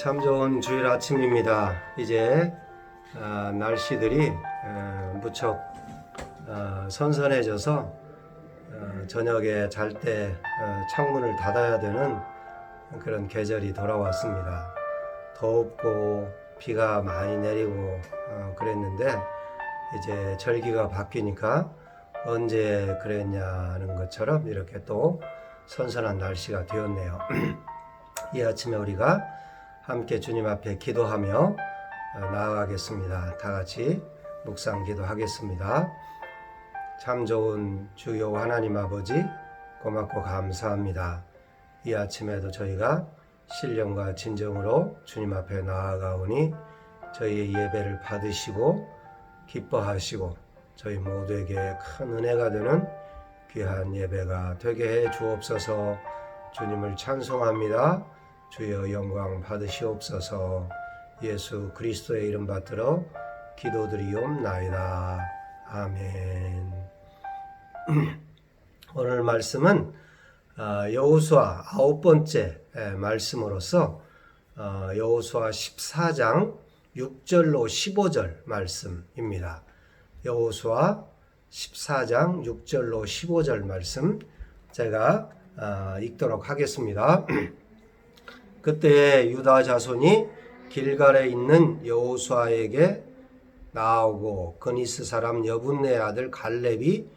참 좋은 주일 아침입니다. 이제 날씨들이 무척 선선해져서 저녁에 잘 때 창문을 닫아야 되는 그런 계절이 돌아왔습니다. 덥고 비가 많이 내리고 그랬는데 이제 절기가 바뀌니까 언제 그랬냐는 것처럼 이렇게 또 선선한 날씨가 되었네요. 이 아침에 우리가 함께 주님 앞에 기도하며 나아가겠습니다. 다 같이 묵상 기도하겠습니다. 참 좋은 주요 하나님 아버지, 고맙고 감사합니다. 이 아침에도 저희가 신령과 진정으로 주님 앞에 나아가오니 저희의 예배를 받으시고 기뻐하시고 저희 모두에게 큰 은혜가 되는 귀한 예배가 되게 해 주옵소서. 주님을 찬송합니다. 주여 영광 받으시옵소서. 예수 그리스도의 이름 받들어 기도드리옵나이다. 아멘. 오늘 말씀은 여호수아 9번째 말씀으로서 여호수아 14장 6절로 15절 말씀입니다. 여호수아 14장 6절로 15절 말씀 제가 읽도록 하겠습니다. 그때 유다 자손이 길갈에 있는 여호수아에게 나오고 그니스 사람 여분네 아들 갈렙이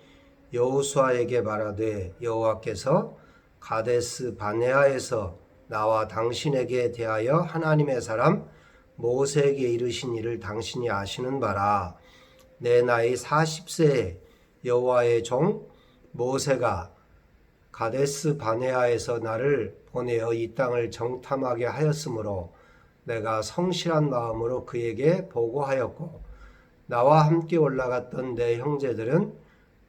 여호수아에게 말하되 여호와께서 가데스 바네아에서 나와 당신에게 대하여 하나님의 사람 모세에게 이르신 일을 당신이 아시는 바라. 내 나이 40세에 여호와의 종 모세가 가데스 바네아에서 나를 보내어 이 땅을 정탐하게 하였으므로 내가 성실한 마음으로 그에게 보고하였고 나와 함께 올라갔던 내 형제들은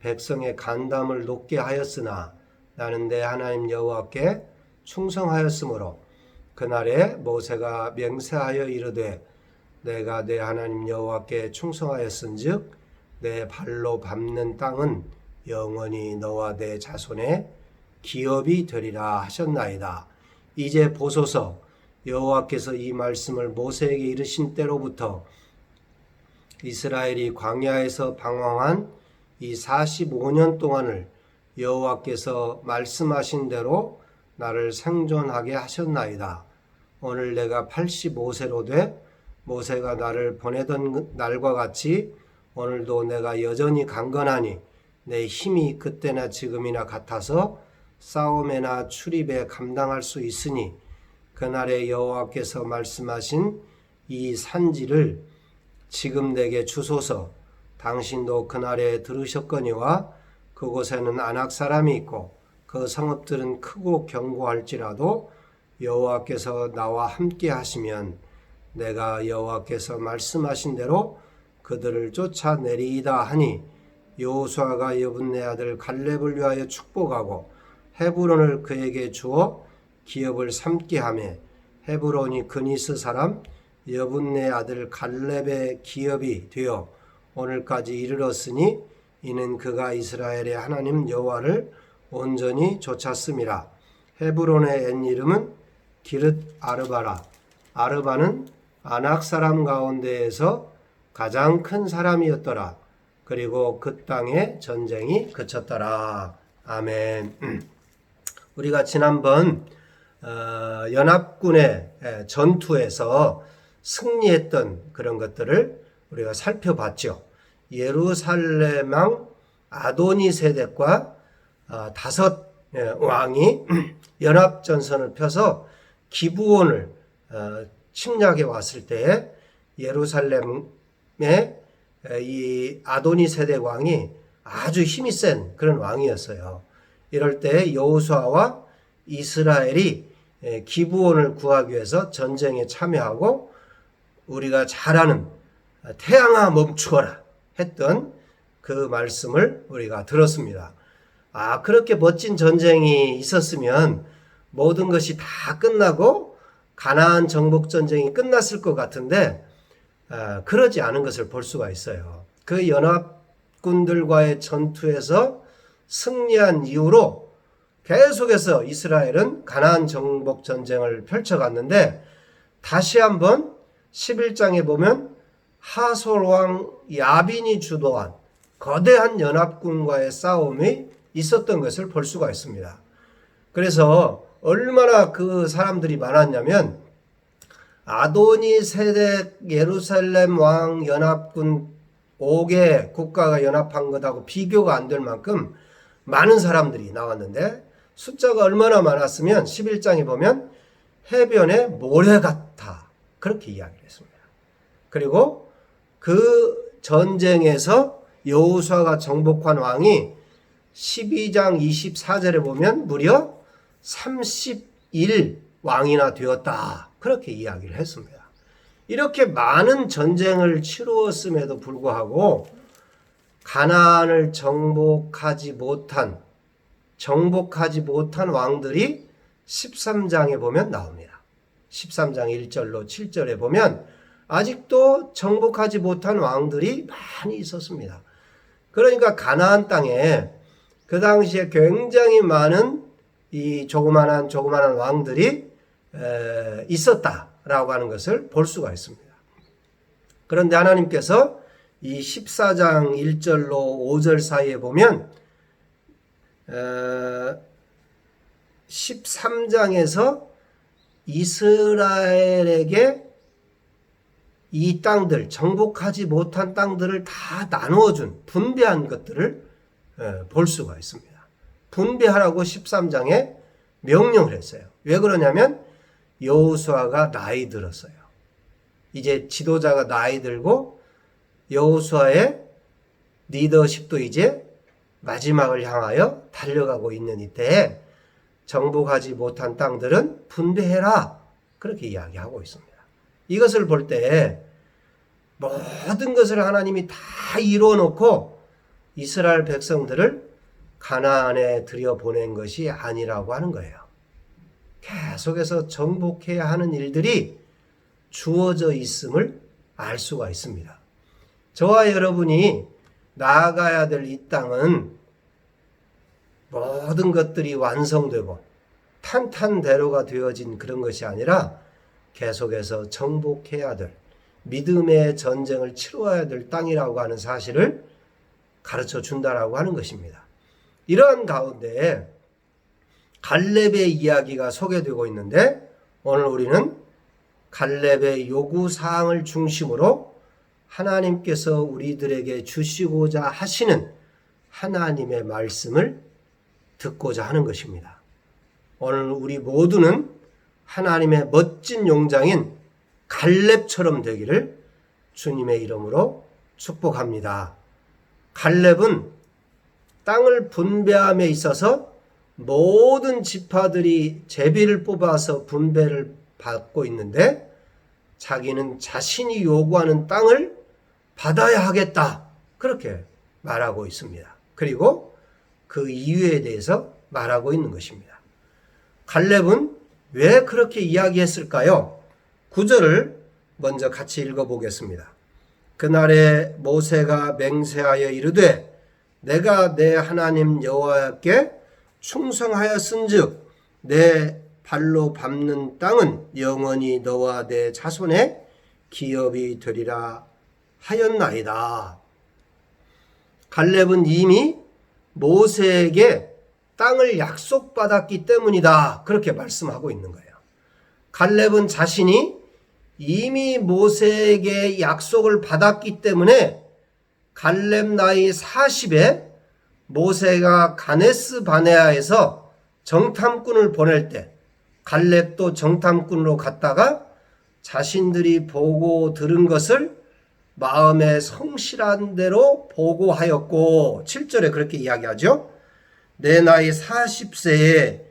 백성의 간담을 높게 하였으나 나는 내 하나님 여호와께 충성하였으므로 그날에 모세가 맹세하여 이르되 내가 내 하나님 여호와께 충성하였은즉 내 발로 밟는 땅은 영원히 너와 내 자손의 기업이 되리라 하셨나이다. 이제 보소서 여호와께서 이 말씀을 모세에게 이르신 때로부터 이스라엘이 광야에서 방황한 이 45년 동안을 여호와께서 말씀하신 대로 나를 생존하게 하셨나이다. 오늘 내가 85세로 돼 모세가 나를 보내던 날과 같이 오늘도 내가 여전히 강건하니 내 힘이 그때나 지금이나 같아서 싸움에나 출입에 감당할 수 있으니 그날에 여호와께서 말씀하신 이 산지를 지금 내게 주소서. 당신도 그날에 들으셨거니와 그곳에는 아낙 사람이 있고 그 성읍들은 크고 견고할지라도 여호와께서 나와 함께 하시면 내가 여호와께서 말씀하신 대로 그들을 쫓아내리이다 하니 여호수아가 여분네 아들 갈렙을 위하여 축복하고 헤브론을 그에게 주어 기업을 삼게 하며 헤브론이 그니스 사람 여분네 아들 갈렙의 기업이 되어 오늘까지 이르렀으니 이는 그가 이스라엘의 하나님 여호와를 온전히 좇았음이라. 헤브론의 옛 이름은 기르 아르바라. 아르바는 아낙 사람 가운데에서 가장 큰 사람이었더라. 그리고 그 땅에 전쟁이 그쳤더라. 아멘. 우리가 지난번 연합군의 전투에서 승리했던 그런 것들을 우리가 살펴봤죠. 예루살렘 왕 아도니세덱과 5 왕이 연합전선을 펴서 기브온을 침략해 왔을 때 예루살렘의 이 아도니세덱 왕이 아주 힘이 센 그런 왕이었어요. 이럴 때 여호수아와 이스라엘이 기브온을 구하기 위해서 전쟁에 참여하고 우리가 잘 아는 태양아 멈추어라 했던 그 말씀을 우리가 들었습니다. 그렇게 멋진 전쟁이 있었으면 모든 것이 다 끝나고 가나안 정복 전쟁이 끝났을 것 같은데 그러지 않은 것을 볼 수가 있어요. 그 연합군들과의 전투에서 승리한 이후로 계속해서 이스라엘은 가나안 정복 전쟁을 펼쳐갔는데 다시 한번 11장에 보면 하솔왕 야빈이 주도한 거대한 연합군과의 싸움이 있었던 것을 볼 수가 있습니다. 그래서 얼마나 그 사람들이 많았냐면 아도니 세덱 예루살렘 왕 연합군 5개 국가가 연합한 것하고 비교가 안 될 만큼 많은 사람들이 나왔는데 숫자가 얼마나 많았으면 11장에 보면 해변의 모래 같아 그렇게 이야기를 했습니다. 그리고 그 전쟁에서 여호수아가 정복한 왕이 12장 24절에 보면 무려 31 왕이나 되었다 그렇게 이야기를 했습니다. 이렇게 많은 전쟁을 치루었음에도 불구하고 가나안을 정복하지 못한 왕들이 13장에 보면 나옵니다. 13장 1절로 7절에 보면 아직도 정복하지 못한 왕들이 많이 있었습니다. 그러니까 가나안 땅에 그 당시에 굉장히 많은 이 조그만한 왕들이 있었다라고 하는 것을 볼 수가 있습니다. 그런데 하나님께서 이 14장 1절로 5절 사이에 보면 13장에서 이스라엘에게 이 땅들, 정복하지 못한 땅들을 다 나누어준, 분배한 것들을 볼 수가 있습니다. 분배하라고 13장에 명령을 했어요. 왜 그러냐면 여호수아가 나이 들었어요. 이제 지도자가 나이 들고 여호수아의 리더십도 이제 마지막을 향하여 달려가고 있는 이때에 정복하지 못한 땅들은 분배해라 그렇게 이야기하고 있습니다. 이것을 볼 때 모든 것을 하나님이 다 이루어 놓고 이스라엘 백성들을 가나안에 들여보낸 것이 아니라고 하는 거예요. 계속해서 정복해야 하는 일들이 주어져 있음을 알 수가 있습니다. 저와 여러분이 나아가야 될 이 땅은 모든 것들이 완성되고 탄탄대로가 되어진 그런 것이 아니라 계속해서 정복해야 될 믿음의 전쟁을 치루어야 될 땅이라고 하는 사실을 가르쳐 준다라고 하는 것입니다. 이러한 가운데 갈렙의 이야기가 소개되고 있는데 오늘 우리는 갈렙의 요구사항을 중심으로 하나님께서 우리들에게 주시고자 하시는 하나님의 말씀을 듣고자 하는 것입니다. 오늘 우리 모두는 하나님의 멋진 용장인 갈렙처럼 되기를 주님의 이름으로 축복합니다. 갈렙은 땅을 분배함에 있어서 모든 지파들이 제비를 뽑아서 분배를 받고 있는데 자기는 자신이 요구하는 땅을 받아야 하겠다 그렇게 말하고 있습니다. 그리고 그 이유에 대해서 말하고 있는 것입니다. 갈렙은 왜 그렇게 이야기했을까요? 9절을 먼저 같이 읽어보겠습니다. 그날에 모세가 맹세하여 이르되 내가 내 하나님 여호와께 충성하였은즉 내 발로 밟는 땅은 영원히 너와 내 자손의 기업이 되리라 하였나이다. 갈렙은 이미 모세에게 땅을 약속받았기 때문이다 그렇게 말씀하고 있는 거예요. 갈렙은 자신이 이미 모세에게 약속을 받았기 때문에 갈렙 나이 40에 모세가 가네스 바네아에서 정탐꾼을 보낼 때 갈렙도 정탐꾼으로 갔다가 자신들이 보고 들은 것을 마음에 성실한 대로 보고하였고 7절에 그렇게 이야기하죠. 내 나이 40세에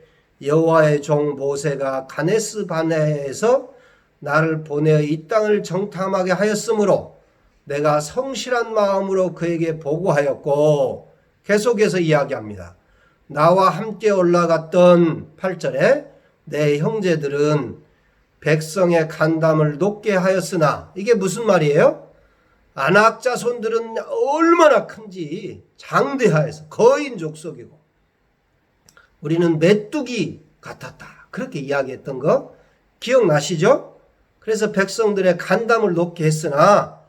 여호와의 종 모세가 가네스 바네아에서 나를 보내어 이 땅을 정탐하게 하였으므로 내가 성실한 마음으로 그에게 보고하였고 계속해서 이야기합니다. 나와 함께 올라갔던 8절에 내 형제들은 백성의 간담을 높게 하였으나 이게 무슨 말이에요? 아낙 자손들은 얼마나 큰지 장대하여서 거인 족속이고 우리는 메뚜기 같았다 그렇게 이야기했던 거 기억나시죠? 그래서 백성들의 간담을 높게 했으나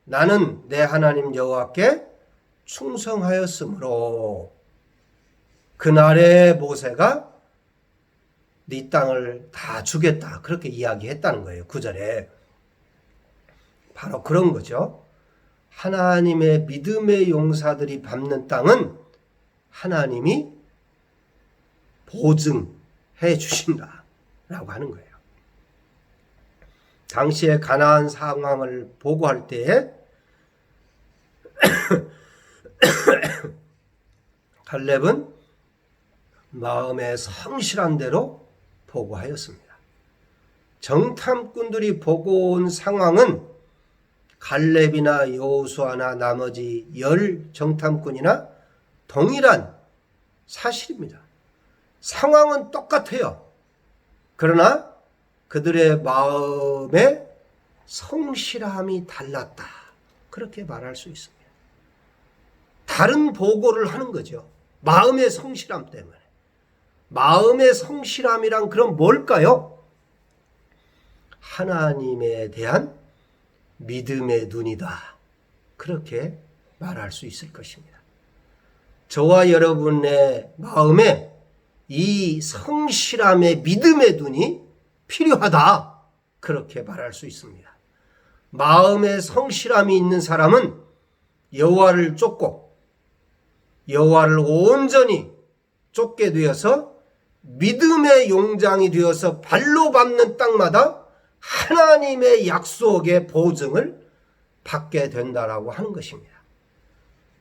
나는 내 하나님 여호와께 충성하였으므로 그날에 모세가 네 땅을 다 주겠다 그렇게 이야기했다는 거예요. 9절에 바로 그런 거죠. 하나님의 믿음의 용사들이 밟는 땅은 하나님이 보증해 주신다라고 하는 거예요. 당시의 가나안 상황을 보고할 때에 갈렙은 마음에 성실한 대로 보고하였습니다. 정탐꾼들이 보고 온 상황은 갈렙이나 여호수아나 나머지 10 정탐꾼이나 동일한 사실입니다. 상황은 똑같아요. 그러나 그들의 마음의 성실함이 달랐다. 그렇게 말할 수 있습니다. 다른 보고를 하는 거죠. 마음의 성실함 때문에. 마음의 성실함이란 그럼 뭘까요? 하나님에 대한 믿음의 눈이다. 그렇게 말할 수 있을 것입니다. 저와 여러분의 마음에 이 성실함의 믿음의 눈이 필요하다. 그렇게 말할 수 있습니다. 마음에 성실함이 있는 사람은 여호와를 쫓고 여호와를 온전히 쫓게 되어서 믿음의 용장이 되어서 발로 밟는 땅마다 하나님의 약속의 보증을 받게 된다라고 하는 것입니다.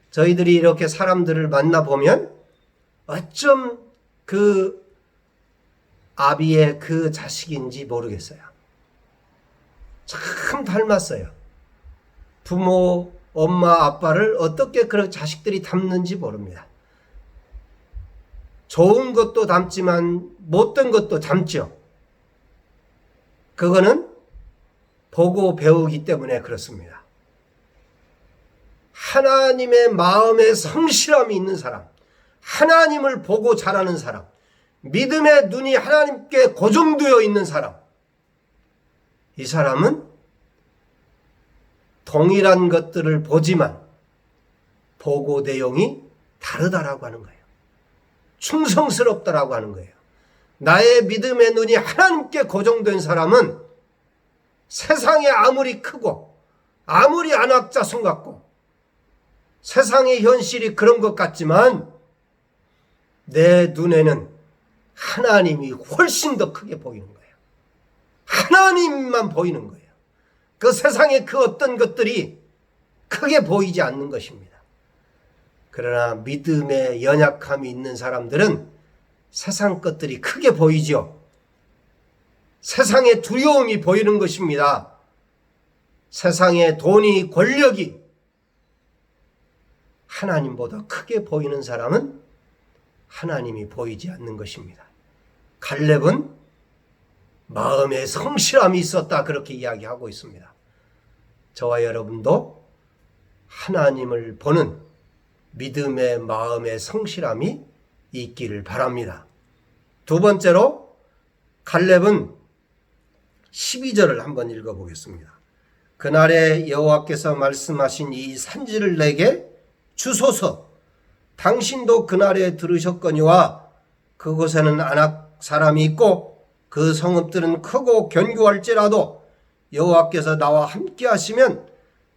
저희들이 이렇게 사람들을 만나보면 어쩜 그 아비의 그 자식인지 모르겠어요. 참 닮았어요. 부모, 엄마, 아빠를 어떻게 그런 자식들이 닮는지 모릅니다. 좋은 것도 닮지만 못된 것도 닮죠. 그거는 보고 배우기 때문에 그렇습니다. 하나님의 마음에 성실함이 있는 사람, 하나님을 보고 자라는 사람, 믿음의 눈이 하나님께 고정되어 있는 사람, 이 사람은 동일한 것들을 보지만 보고 내용이 다르다라고 하는 거예요. 충성스럽다라고 하는 거예요. 나의 믿음의 눈이 하나님께 고정된 사람은 세상이 아무리 크고 아무리 안악자손 같고 세상의 현실이 그런 것 같지만 내 눈에는 하나님이 훨씬 더 크게 보이는 거예요. 하나님만 보이는 거예요. 그 세상의 그 어떤 것들이 크게 보이지 않는 것입니다. 그러나 믿음의 연약함이 있는 사람들은 세상 것들이 크게 보이죠. 세상의 두려움이 보이는 것입니다. 세상의 돈이, 권력이 하나님보다 크게 보이는 사람은 하나님이 보이지 않는 것입니다. 갈렙은 마음에 성실함이 있었다 그렇게 이야기하고 있습니다. 저와 여러분도 하나님을 보는 믿음의 마음의 성실함이 있기를 바랍니다. 두 번째로 갈렙은 12절을 한번 읽어보겠습니다. 그날에 여호와께서 말씀하신 이 산지를 내게 주소서. 당신도 그날에 들으셨거니와 그곳에는 아낙 사람이 있고 그 성읍들은 크고 견고할지라도 여호와께서 나와 함께 하시면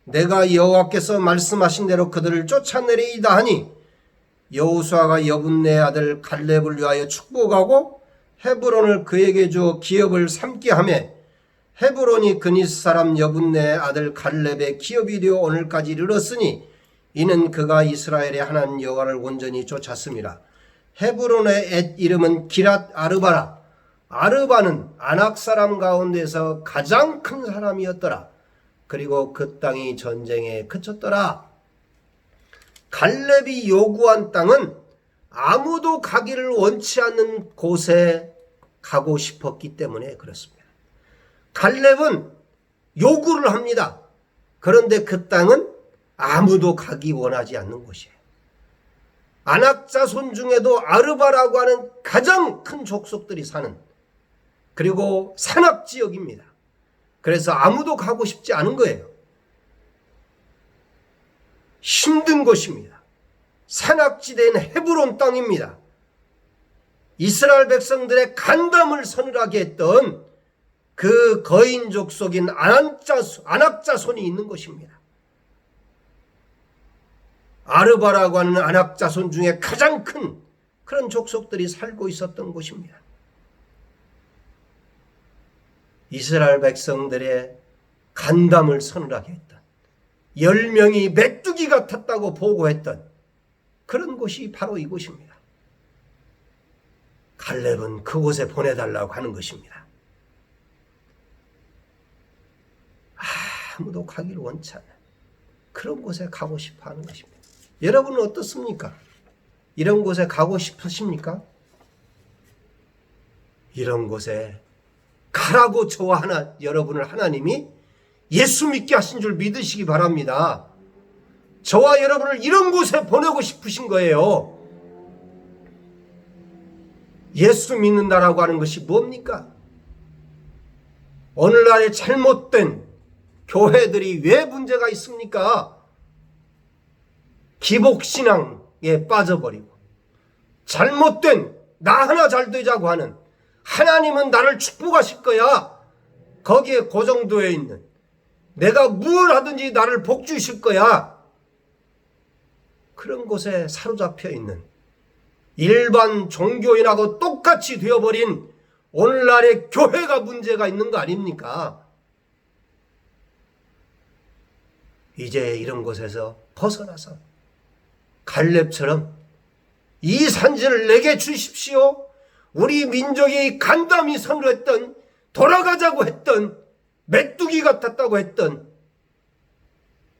내가 여호와께서 말씀하신 대로 그들을 쫓아내리이다 하니 여호수아가 여분네 아들 갈렙을 위하여 축복하고 헤브론을 그에게 주어 기업을 삼게 하며 헤브론이 그니스 사람 여분네 아들 갈렙의 기업이 되어 오늘까지 이르렀으니 이는 그가 이스라엘의 하나님 여호와를 온전히 쫓았습니다. 헤브론의 옛 이름은 기랏 아르바라. 아르바는 아낙 사람 가운데서 가장 큰 사람이었더라. 그리고 그 땅이 전쟁에 그쳤더라. 갈렙이 요구한 땅은 아무도 가기를 원치 않는 곳에 가고 싶었기 때문에 그렇습니다. 갈렙은 요구를 합니다. 그런데 그 땅은 아무도 가기 원하지 않는 곳이에요. 아낙 자손 중에도 아르바라고 하는 가장 큰 족속들이 사는 그리고 산악지역입니다. 그래서 아무도 가고 싶지 않은 거예요. 힘든 곳입니다. 산악지대인 헤브론 땅입니다. 이스라엘 백성들의 간담을 서늘하게 했던 그 거인족 속인 안악자손이 있는 곳입니다. 아르바라고 하는 안악자손 중에 가장 큰 그런 족속들이 살고 있었던 곳입니다. 이스라엘 백성들의 간담을 서늘하게 했던 10명이 메뚜기 같았다고 보고했던 그런 곳이 바로 이곳입니다. 갈렙은 그곳에 보내달라고 하는 것입니다. 아무도 가기를 원치 않는 그런 곳에 가고 싶어 하는 것입니다. 여러분은 어떻습니까? 이런 곳에 가고 싶으십니까? 이런 곳에 가라고 저와 여러분을 하나님이 예수 믿게 하신 줄 믿으시기 바랍니다. 저와 여러분을 이런 곳에 보내고 싶으신 거예요. 예수 믿는다라고 하는 것이 뭡니까? 오늘날의 잘못된 교회들이 왜 문제가 있습니까? 기복신앙에 빠져버리고 잘못된 나 하나 잘 되자고 하는 하나님은 나를 축복하실 거야. 거기에 고정되어 있는 내가 무엇을 하든지 나를 복 주실 거야. 그런 곳에 사로잡혀 있는 일반 종교인하고 똑같이 되어버린 오늘날의 교회가 문제가 있는 거 아닙니까? 이제 이런 곳에서 벗어나서 갈렙처럼 이 산지를 내게 주십시오. 우리 민족이 간담이 선언했던 돌아가자고 했던 메뚜기 같았다고 했던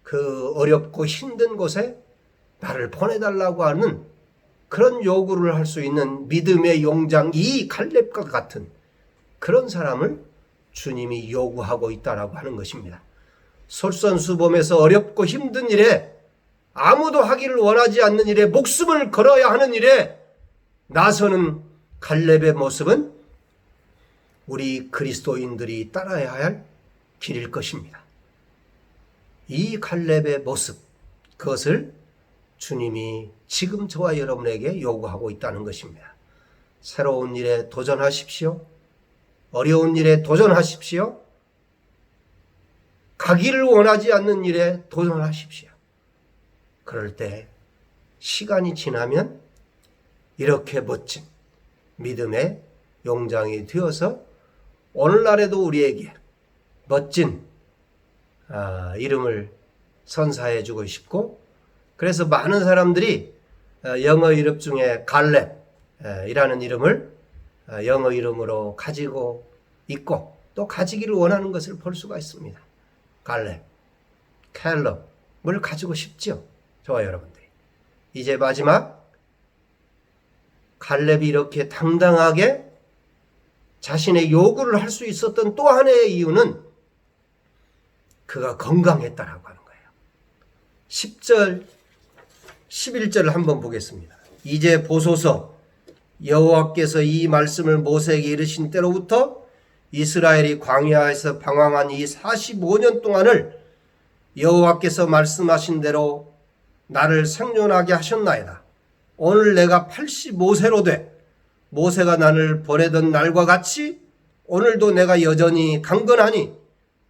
그 어렵고 힘든 곳에 나를 보내달라고 하는 그런 요구를 할 수 있는 믿음의 용장 이 갈렙과 같은 그런 사람을 주님이 요구하고 있다라고 하는 것입니다. 솔선수범해서 어렵고 힘든 일에 아무도 하기를 원하지 않는 일에 목숨을 걸어야 하는 일에 나서는 갈렙의 모습은 우리 그리스도인들이 따라야 할 길일 것입니다. 이 갈렙의 모습, 그것을 주님이 지금 저와 여러분에게 요구하고 있다는 것입니다. 새로운 일에 도전하십시오. 어려운 일에 도전하십시오. 가기를 원하지 않는 일에 도전하십시오. 그럴 때 시간이 지나면 이렇게 멋진 믿음의 용장이 되어서 오늘날에도 우리에게 멋진 이름을 선사해주고 싶고, 그래서 많은 사람들이 영어 이름 중에 갈렙이라는 이름을 영어 이름으로 가지고 있고 또 가지기를 원하는 것을 볼 수가 있습니다. 갈렙, 캘럽을 가지고 싶죠. 저와 여러분들이. 이제 마지막 갈렙이 이렇게 당당하게 자신의 요구를 할 수 있었던 또 하나의 이유는 그가 건강했다라고 하는 거예요. 10절, 11절을 한번 보겠습니다. 이제 보소서, 여호와께서 이 말씀을 모세에게 이르신 때로부터 이스라엘이 광야에서 방황한 이 45년 동안을 여호와께서 말씀하신 대로 나를 생존하게 하셨나이다. 오늘 내가 85세로 돼 모세가 나를 보내던 날과 같이 오늘도 내가 여전히 강건하니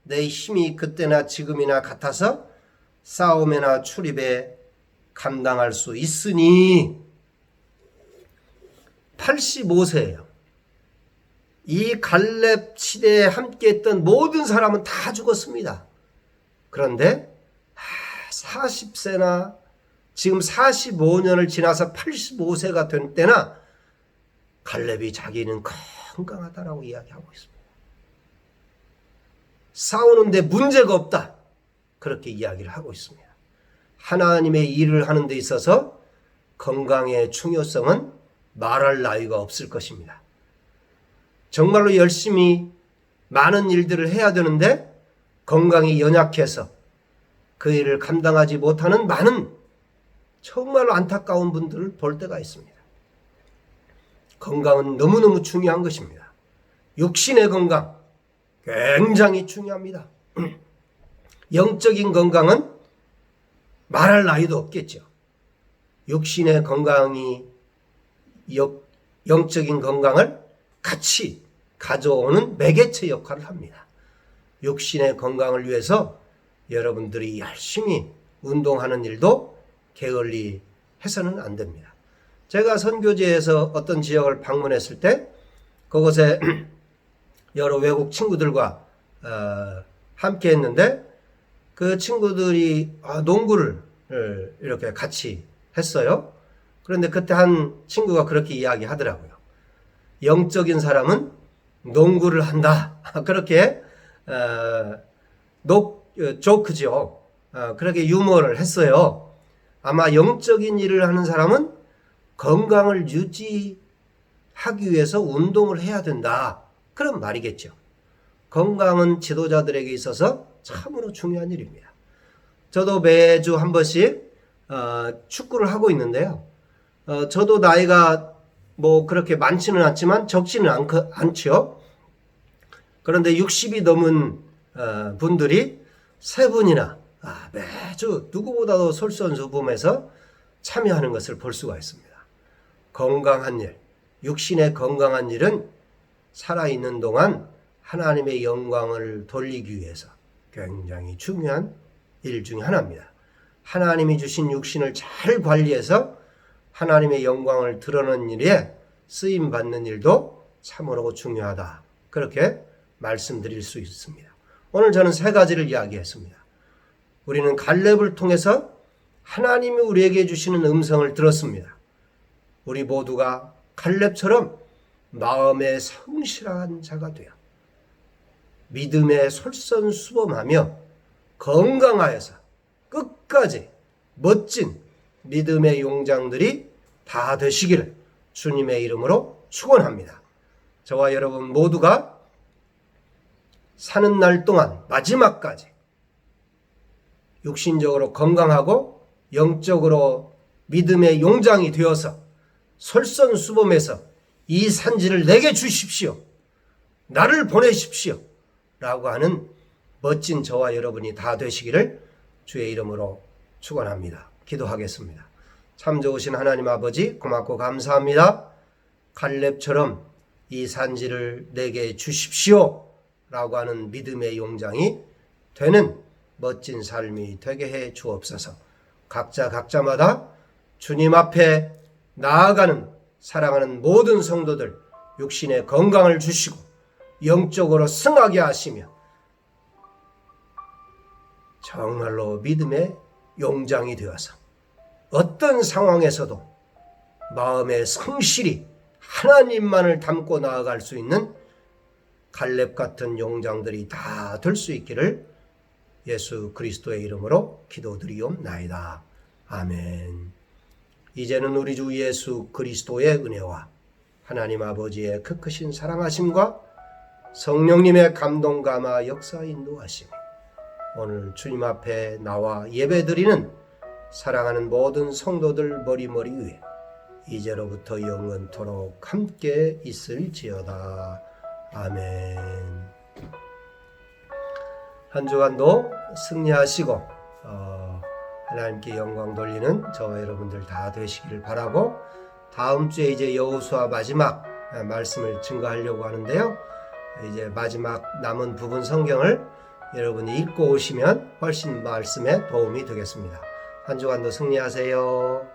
내 힘이 그때나 지금이나 같아서 싸움이나 출입에 감당할 수 있으니. 85세예요. 이 갈렙 시대에 함께했던 모든 사람은 다 죽었습니다. 그런데 40세나 지금 45년을 지나서 85세가 된 때나 갈렙이 자기는 건강하다라고 이야기하고 있습니다. 싸우는데 문제가 없다, 그렇게 이야기를 하고 있습니다. 하나님의 일을 하는 데 있어서 건강의 중요성은 말할 나위가 없을 것입니다. 정말로 열심히 많은 일들을 해야 되는데 건강이 연약해서 그 일을 감당하지 못하는 많은 정말로 안타까운 분들을 볼 때가 있습니다. 건강은 너무너무 중요한 것입니다. 육신의 건강, 굉장히 중요합니다. 영적인 건강은 말할 나위도 없겠죠. 육신의 건강이 영적인 건강을 같이 가져오는 매개체 역할을 합니다. 육신의 건강을 위해서 여러분들이 열심히 운동하는 일도 게을리 해서는 안 됩니다. 제가 선교지에서 어떤 지역을 방문했을 때 그곳에 여러 외국 친구들과 함께 했는데 그 친구들이 농구를 이렇게 같이 했어요. 그런데 그때 한 친구가 그렇게 이야기하더라고요. 영적인 사람은 농구를 한다. 그렇게 조크죠. 그렇게 유머를 했어요. 아마 영적인 일을 하는 사람은 건강을 유지하기 위해서 운동을 해야 된다. 그런 말이겠죠. 건강은 지도자들에게 있어서 참으로 중요한 일입니다. 저도 매주 한 번씩 축구를 하고 있는데요. 저도 나이가 뭐 그렇게 많지는 않지만 적지는 않죠. 그런데 60이 넘은 분들이 세 분이나 매주 누구보다도 솔선수범해서 참여하는 것을 볼 수가 있습니다. 건강한 일, 육신의 건강한 일은 살아있는 동안 하나님의 영광을 돌리기 위해서 굉장히 중요한 일 중에 하나입니다. 하나님이 주신 육신을 잘 관리해서 하나님의 영광을 드러내는 일에 쓰임받는 일도 참으로 중요하다. 그렇게 말씀드릴 수 있습니다. 오늘 저는 세 가지를 이야기했습니다. 우리는 갈렙을 통해서 하나님이 우리에게 주시는 음성을 들었습니다. 우리 모두가 갈렙처럼 마음에 성실한 자가 되어 믿음에 솔선수범하며 건강하여서 끝까지 멋진 믿음의 용장들이 다 되시기를 주님의 이름으로 축원합니다. 저와 여러분 모두가 사는 날 동안 마지막까지 육신적으로 건강하고 영적으로 믿음의 용장이 되어서 솔선수범해서 이 산지를 내게 주십시오. 나를 보내십시오. 라고 하는 멋진 저와 여러분이 다 되시기를 주의 이름으로 축원합니다. 기도하겠습니다. 참 좋으신 하나님 아버지 고맙고 감사합니다. 갈렙처럼 이 산지를 내게 주십시오. 라고 하는 믿음의 용장이 되는 멋진 삶이 되게 해 주옵소서. 각자마다 주님 앞에 나아가는 사랑하는 모든 성도들 육신의 건강을 주시고 영적으로 승하게 하시며 정말로 믿음의 용장이 되어서 어떤 상황에서도 마음의 성실히 하나님만을 담고 나아갈 수 있는 갈렙 같은 용장들이 다 될 수 있기를 예수 그리스도의 이름으로 기도드리옵나이다. 아멘. 이제는 우리 주 예수 그리스도의 은혜와 하나님 아버지의 크크신 사랑하심과 성령님의 감동 감화 역사 인도하심, 오늘 주님 앞에 나와 예배드리는 사랑하는 모든 성도들 머리머리 위에 이제로부터 영원토록 함께 있을지어다. 아멘. 한 주간도 승리하시고 하나님께 영광 돌리는 저와 여러분들 다 되시기를 바라고, 다음 주에 이제 여호수아 마지막 말씀을 증거하려고 하는데요. 이제 마지막 남은 부분 성경을 여러분이 읽고 오시면 훨씬 말씀에 도움이 되겠습니다. 한 주간도 승리하세요.